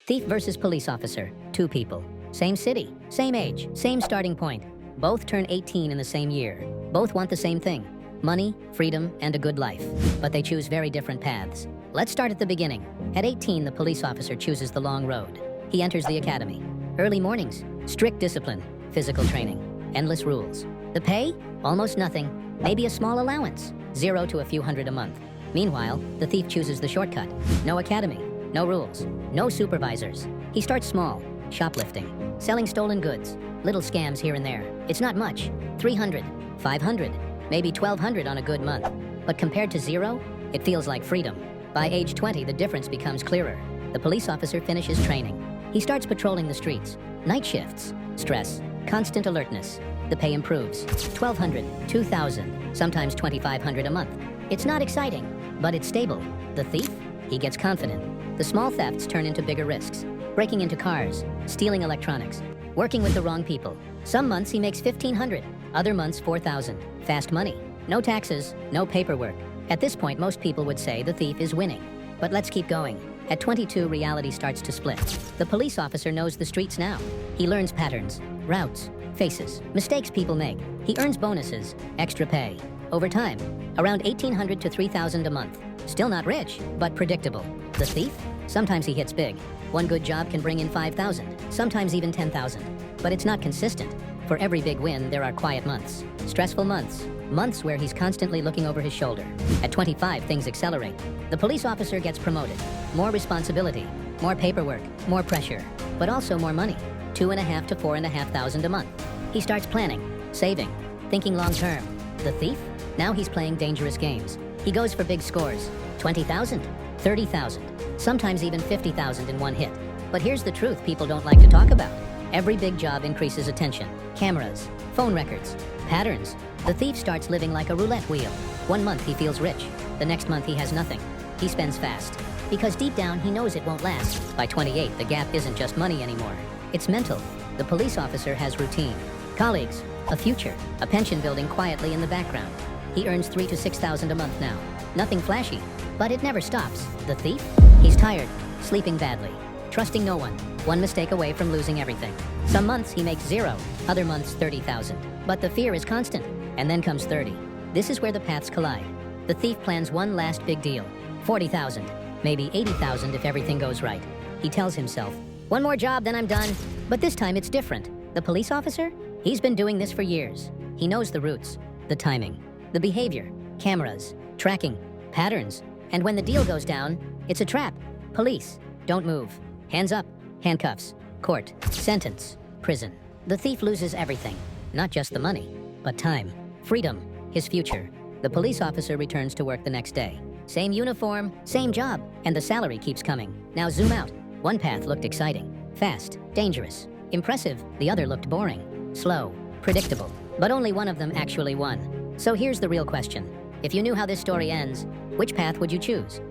Thief versus police officer, two people. Same city, same age, same starting point. Both turn 18 in the same year. Both want the same thing: money, freedom, and a good life. But they choose very different paths. Let's start at the beginning. At 18, the police officer chooses the long road. He enters the academy. Early mornings, strict discipline, physical training, endless rules. The pay? Almost nothing. Maybe a small allowance, 0 to a few hundred a month. Meanwhile, the thief chooses the shortcut. No academy, no rules, no supervisors. He starts small, shoplifting, selling stolen goods, little scams here and there. It's not much, 300, 500, maybe 1,200 on a good month. But compared to 0, it feels like freedom. By age 20, the difference becomes clearer. The police officer finishes training. He starts patrolling the streets. Night shifts, stress, constant alertness. The pay improves, 1,200, 2,000, sometimes 2,500 a month. It's not exciting, but it's stable. The thief? He gets confident. The small thefts turn into bigger risks. Breaking into cars, stealing electronics, working with the wrong people. Some months he makes 1,500, other months 4,000. Fast money, no taxes, no paperwork. At this point, most people would say the thief is winning. But let's keep going. At 22, reality starts to split. The police officer knows the streets now. He learns patterns, routes, faces, mistakes people make. He earns bonuses, extra pay. Over time, around 1,800 to 3,000 a month. Still not rich, but predictable. The thief? Sometimes he hits big. One good job can bring in 5,000, sometimes even 10,000. But it's not consistent. For every big win, there are quiet months. Stressful months. Months where he's constantly looking over his shoulder. At 25, things accelerate. The police officer gets promoted. More responsibility, more paperwork, more pressure, but also more money. 2,500 to 4,500 a month. He starts planning, saving, thinking long term. The thief? Now he's playing dangerous games. He goes for big scores. 20,000, 30,000, sometimes even 50,000 in one hit. But here's the truth people don't like to talk about. Every big job increases attention. Cameras, phone records, patterns. The thief starts living like a roulette wheel. 1 month he feels rich. The next month he has nothing. He spends fast. Because deep down he knows it won't last. By 28, the gap isn't just money anymore. It's mental. The police officer has routine, colleagues, a future, a pension building quietly in the background. He earns 3,000 to 6,000 a month now. Nothing flashy, but it never stops. The thief? He's tired, sleeping badly, trusting no one. One mistake away from losing everything. Some months he makes 0, other months 30,000. But the fear is constant. And then comes 30. This is where the paths collide. The thief plans one last big deal. 40,000, maybe 80,000 if everything goes right. He tells himself, one more job, then I'm done. But this time it's different. The police officer? He's been doing this for years. He knows the routes, the timing, the behavior, cameras, tracking, patterns. And when the deal goes down, it's a trap. Police, don't move. Hands up, handcuffs, court, sentence, prison. The thief loses everything. Not just the money, but time, freedom, his future. The police officer returns to work the next day. Same uniform, same job, and the salary keeps coming. Now zoom out. One path looked exciting, fast, dangerous, impressive. The other looked boring, slow, predictable. But only one of them actually won. So here's the real question. If you knew how this story ends, which path would you choose?